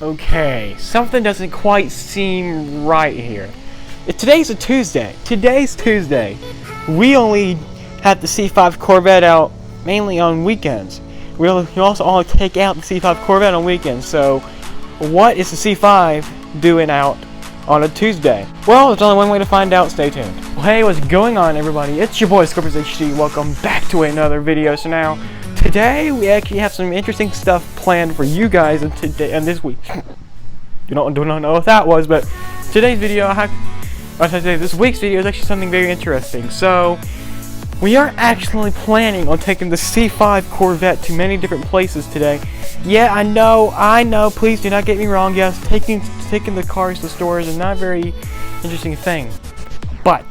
Okay, something doesn't quite seem right here. Today's a Tuesday. Today's Tuesday. We only have the C5 Corvette out mainly on weekends. We also only take out the C5 Corvette on weekends. So, what is the C5 doing out on a Tuesday? Well, there's only one way to find out. Stay tuned. Well, hey, what's going on, everybody? It's your boy Scorpius HD. Welcome back to another video. So now, today we actually have some interesting stuff planned for you guys and this week. do not know what that was, but today's video, this week's video is actually something very interesting. So, we are actually planning on taking the C5 Corvette to many different places today. Yeah, I know, please do not get me wrong. Yes, taking the cars to stores is not a very interesting thing. But,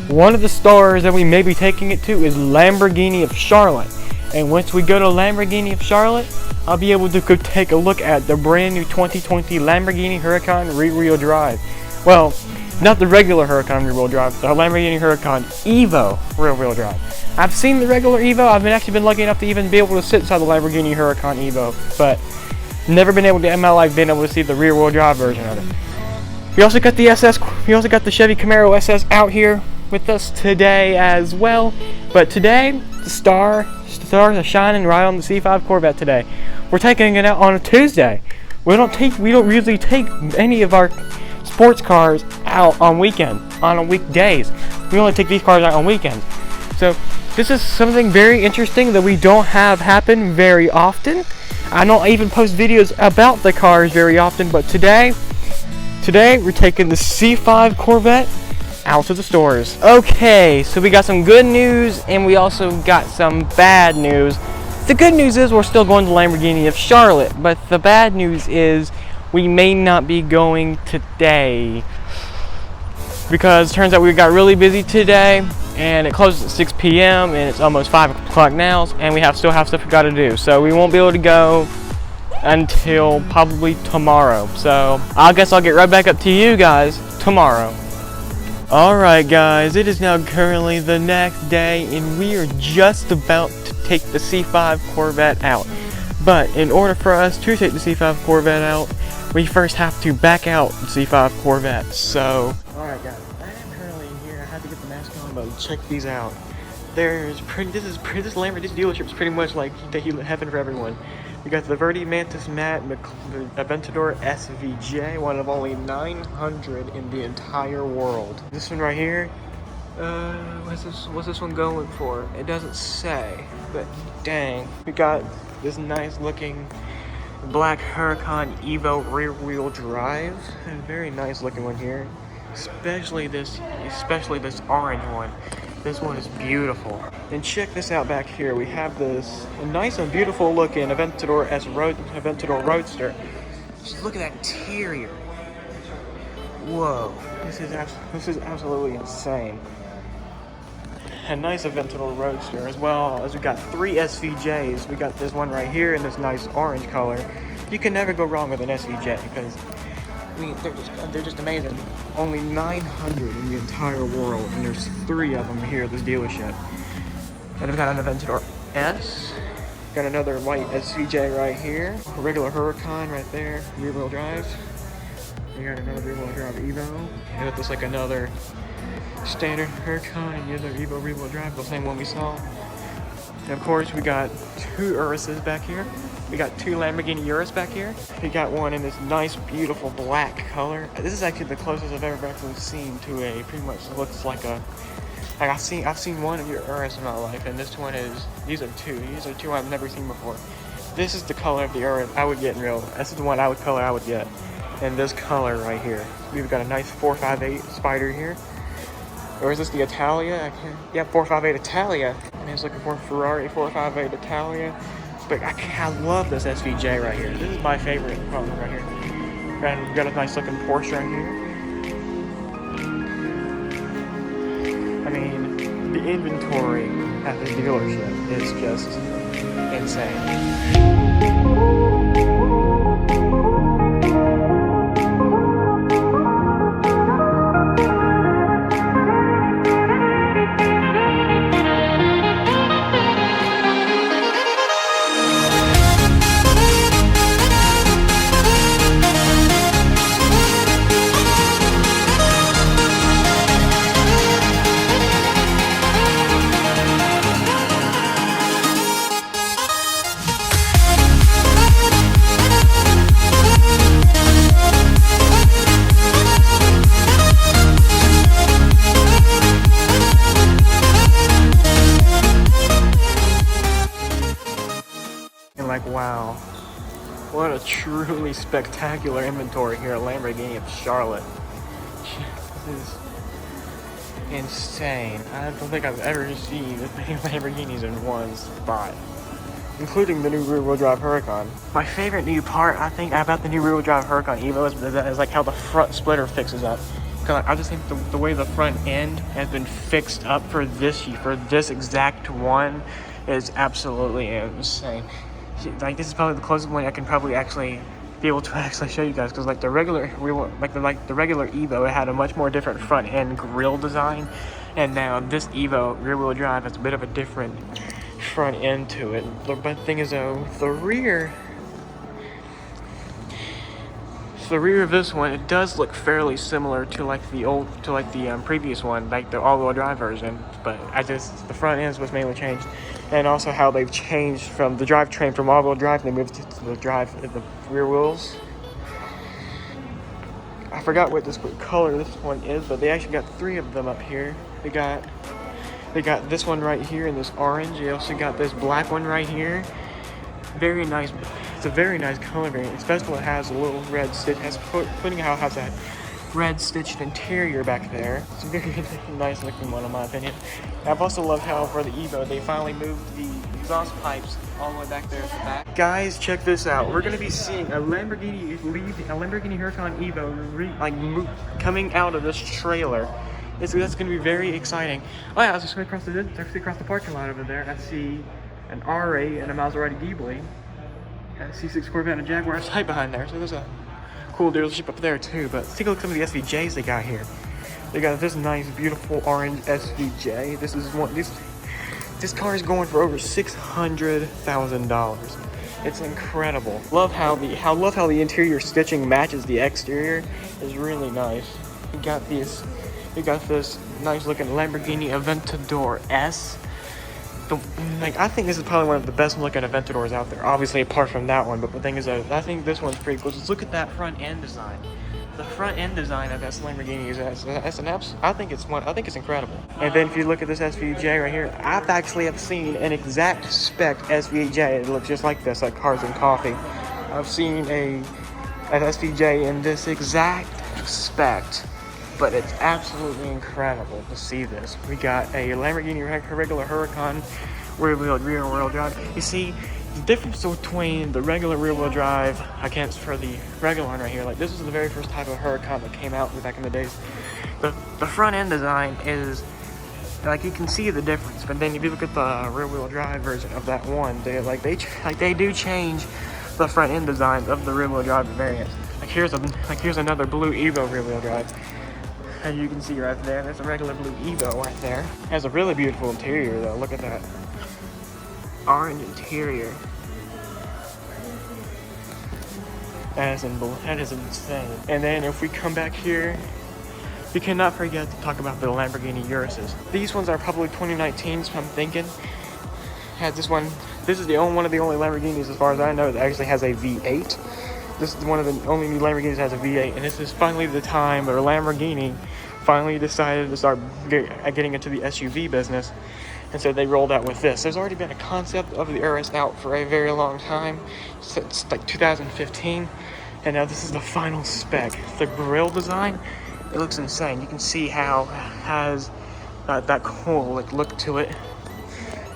one of the stores that we may be taking it to is Lamborghini of Charlotte. And once we go to Lamborghini of Charlotte, I'll be able to go take a look at the brand new 2020 Lamborghini Huracan rear-wheel drive. Well, not the regular Huracan rear-wheel drive, the Lamborghini Huracan Evo rear-wheel drive. I've seen the regular Evo. I've actually been lucky enough to even be able to sit inside the Lamborghini Huracan Evo, but never been able to in my life been able to see the rear-wheel drive version of it. We also got the SS. We also got the Chevy Camaro SS out here with us today as well. But today, the stars are shining right on the C5 Corvette today. We're taking it out on a Tuesday. We don't usually take any of our sports cars out on weekdays. We only take these cars out on weekends. So this is something very interesting that we don't have happen very often. I don't even post videos about the cars very often, but today we're taking the C5 Corvette out to the stores. Okay, so we got some good news and we also got some bad news. The good news is we're still going to Lamborghini of Charlotte, but the bad news is we may not be going today because it turns out we got really busy today and it closes at 6 p.m. and it's almost 5 o'clock now and we still have stuff we got to do, so we won't be able to go until probably tomorrow. So I guess I'll get right back up to you guys tomorrow. Alright guys, it is now currently the next day and we are just about to take the C5 Corvette out. But in order for us to take the C5 Corvette out, we first have to back out the C5 Corvette. So, alright guys, I am currently in here. I have to get the mask on, but check these out. This Lamborghini dealership is pretty much like heaven for everyone. We got the Verde Mantis Matte Aventador SVJ, one of only 900 in the entire world. This one right here, what's this one going for? It doesn't say, but dang. We got this nice looking black Huracan Evo rear wheel drive, a very nice looking one here. Especially this orange one. This one is beautiful. And check this out back here. We have this nice and beautiful looking Aventador Roadster. Just look at that interior. Whoa, this is absolutely insane. A nice Aventador Roadster, as well as we got 3 SVJs. We got this one right here in this nice orange color. You can never go wrong with an SVJ because they're just amazing. Only 900 in the entire world, and there's 3 of them here at this dealership. And we've got an Aventador S. Got another white SVJ right here. A regular Huracan right there, rear-wheel drive. We got another rear-wheel drive Evo. And it looks like another standard Huracan and the other Evo rear-wheel drive, the same one we saw. And of course, we got 2 Uruses back here. We got 2 Lamborghini Urus back here. We got one in this nice, beautiful black color. This is actually the closest I've ever actually seen to a pretty much looks like a. I've seen one of your Urus in my life, and this one is. These are 2. These are 2 I've never seen before. This is the color of the Urus I would get in real. This is the one I would get, and this color right here. We've got a nice 458 Spider here. Or is this the Italia? Yeah, 458 Italia. And he's looking for a Ferrari 458 Italia. But I love this SVJ right here. This is my favorite color right here. And we've got a nice looking Porsche right here. I mean, the inventory at this dealership is just insane. truly spectacular inventory here at Lamborghini of Charlotte. This is insane. I don't think I've ever seen this many Lamborghinis in one spot, including the new rear-wheel drive Huracan. My favorite new part, I think, about the new rear-wheel drive Huracan Evo is like how the front splitter fixes up. Because I just think the way the front end has been fixed up for this exact one is absolutely insane. Like, this is probably the closest one I can probably actually be able to actually show you guys, because like the regular Evo, it had a much more different front end grille design, and now this Evo rear-wheel drive has a bit of a different front end to it. But the thing is though, the rear of this one, it does look fairly similar to like the previous one, like the all-wheel drive version, but the front end is what's mainly changed, and also how they've changed from the drivetrain from all-wheel drive, they moved to the rear wheels. I forgot what color this one is, but they actually got 3 of them up here. They got this one right here in this orange. They also got this black one right here. Very nice. It's a very nice color variant, especially when it has a little red stitch. Putting how it has that red stitched interior back there. It's a very nice looking one in my opinion. I've also loved how for the Evo they finally moved the exhaust pipes all the way back there at the back. Guys, check this out. We're going to be seeing a Lamborghini Huracan Evo coming out of this trailer. That's going to be very exciting. Oh yeah, I was just going across the parking lot over there. I see an R8 and a Maserati Ghibli. Got a C6 Corvette and a Jaguar Type behind there. So there's a cool dealership up there too. But let's take a look at some of the SVJs they got here. They got this nice, beautiful orange SVJ. This car is going for over $600,000. It's incredible. Love how the interior stitching matches the exterior. Is really nice. We got this nice looking Lamborghini Aventador S. I think this is probably one of the best looking Aventadors out there. Obviously, apart from that one, but the thing is, I think this one's pretty cool. Just look at that front end design. The front end design of this Lamborghini I think it's incredible. And then if you look at this SVJ right here, I've actually seen an exact spec SVJ. It looks just like this, like Cars and Coffee. I've seen an SVJ in this exact spec. But it's absolutely incredible to see this. We got a Lamborghini regular Huracan rear-wheel drive. You see, the difference between the regular rear-wheel drive against for the regular one right here, like this is the very first type of Huracan that came out back in the days. The front end design is, like you can see the difference, but then if you look at the rear-wheel drive version of that one, they do change the front end design of the rear-wheel drive variants. Here's another blue Evo rear-wheel drive. As you can see right there, there's a regular blue Evo right there. It has a really beautiful interior though. Look at that orange interior. That is insane. And then if we come back here, we cannot forget to talk about the Lamborghini Uruses. These ones are probably 2019s, I'm thinking. Has this one. This is one of the only Lamborghinis, as far as I know, that actually has a V8. This is one of the only new Lamborghinis that has a V8, and this is finally the time where Lamborghini finally decided to start getting into the SUV business, and so they rolled out with this. There's already been a concept of the Urus out for a very long time, since like 2015, and now this is the final spec. The grille design, it looks insane. You can see how it has that cool look to it.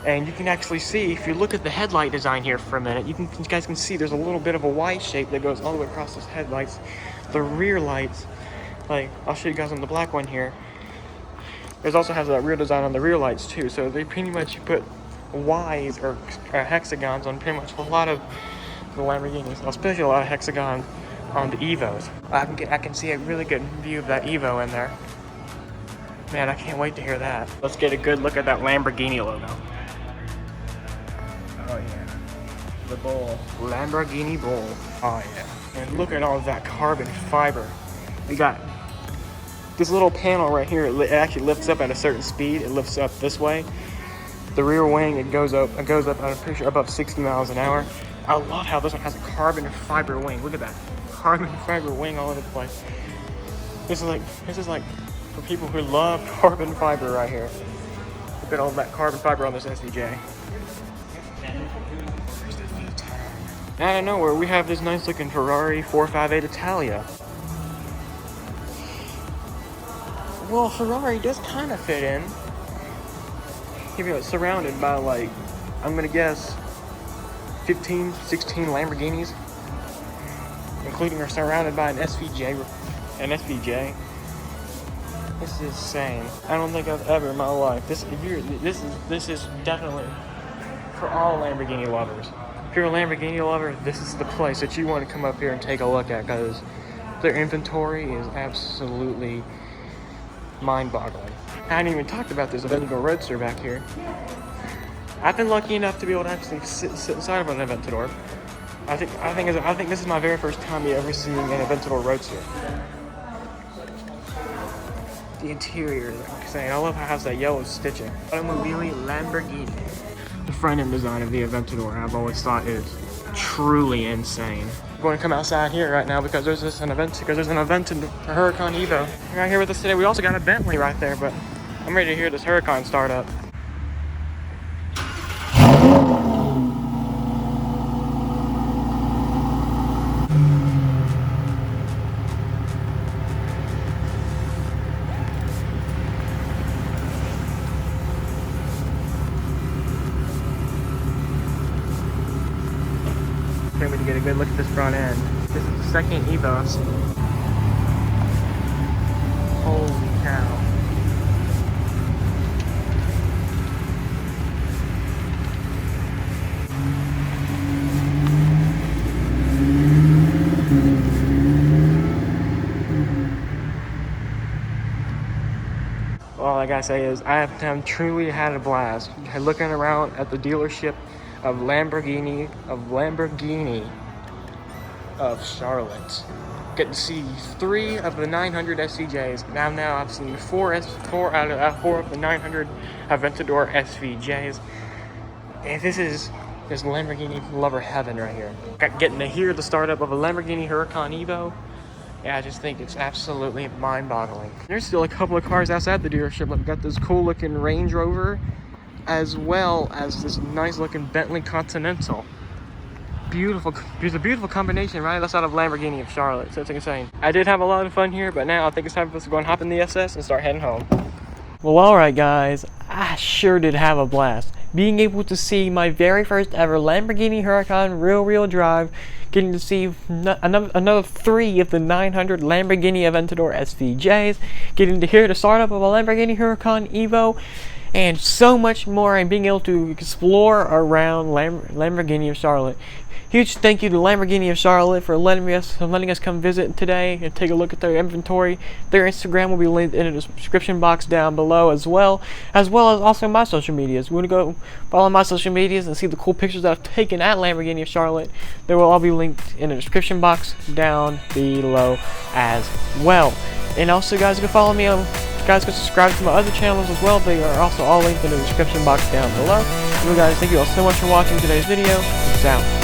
And you can actually see, if you look at the headlight design here for a minute, you guys can see there's a little bit of a Y shape that goes all the way across those headlights. The rear lights, I'll show you guys on the black one here. There's also has that rear design on the rear lights too. So they pretty much put Ys or hexagons on pretty much a lot of the Lamborghinis, especially a lot of hexagons on the Evos. I can see a really good view of that Evo in there. Man, I can't wait to hear that. Let's get a good look at that Lamborghini logo. Oh yeah, the bull. Lamborghini bull. Oh yeah. And look at all of that carbon fiber. We got this little panel right here. It actually lifts up at a certain speed. It lifts up this way. The rear wing, it goes up. I'm pretty sure above 60 miles an hour. I love how this one has a carbon fiber wing. Look at that, carbon fiber wing all over the place. This is like for people who love carbon fiber right here. Look at all that carbon fiber on this SVJ. Out of nowhere, we have this nice looking Ferrari 458 Italia. Well, Ferrari does kind of fit in. Even though it's surrounded by, like, I'm gonna guess 15, 16 Lamborghinis, including are surrounded by an SVJ. This is insane. I don't think I've ever in my life. This is definitely for all Lamborghini lovers. If you're a Lamborghini lover, this is the place that you want to come up here and take a look at, because their inventory is absolutely mind-boggling. I hadn't even talked about this Aventador Roadster back here. I've been lucky enough to be able to actually sit inside of an Aventador. I think this is my very first time ever seeing an Aventador Roadster. The interior, like I'm saying, I love how it has that yellow stitching. Automobili Lamborghini. The front end design of the Aventador, I've always thought, is truly insane. I'm going to come outside here right now because there's an event in Huracan Evo. Right here with us today, we also got a Bentley right there, but I'm ready to hear this Huracan start up. We can get a good look at this front end. This is the second Evo I've seen. Holy cow. All I gotta say is I have truly had a blast looking around at the dealership of Lamborghini of Charlotte. Get to see 3 of the 900 SVJs. Now I've seen 4 of the 900 Aventador SVJs. And this is just Lamborghini lover heaven right here. Getting to hear the startup of a Lamborghini Huracan Evo. Yeah, I just think it's absolutely mind-boggling. There's still a couple of cars outside the dealership. I've got this cool looking Range Rover, as well as this nice looking Bentley Continental. Beautiful, it's a beautiful combination right outside of Lamborghini of Charlotte, so it's insane. I did have a lot of fun here, but now I think it's time for us to go and hop in the SS and start heading home. Well, alright guys, I sure did have a blast. Being able to see my very first ever Lamborghini Huracan rear-wheel drive, getting to see another 3 of the 900 Lamborghini Aventador SVJs, getting to hear the startup of a Lamborghini Huracan Evo, and so much more, and being able to explore around Lamborghini of Charlotte. Huge thank you to Lamborghini of Charlotte for letting us come visit today and take a look at their inventory. Their Instagram will be linked in the description box down below, as well as also my social medias. You want to go follow my social medias and see the cool pictures that I've taken at Lamborghini of Charlotte. They will all be linked in the description box down below as well. And also, guys, you can follow me on. Guys, can subscribe to my other channels as well. They are also all linked in the description box down below. Well, guys, thank you all so much for watching today's video. Peace out.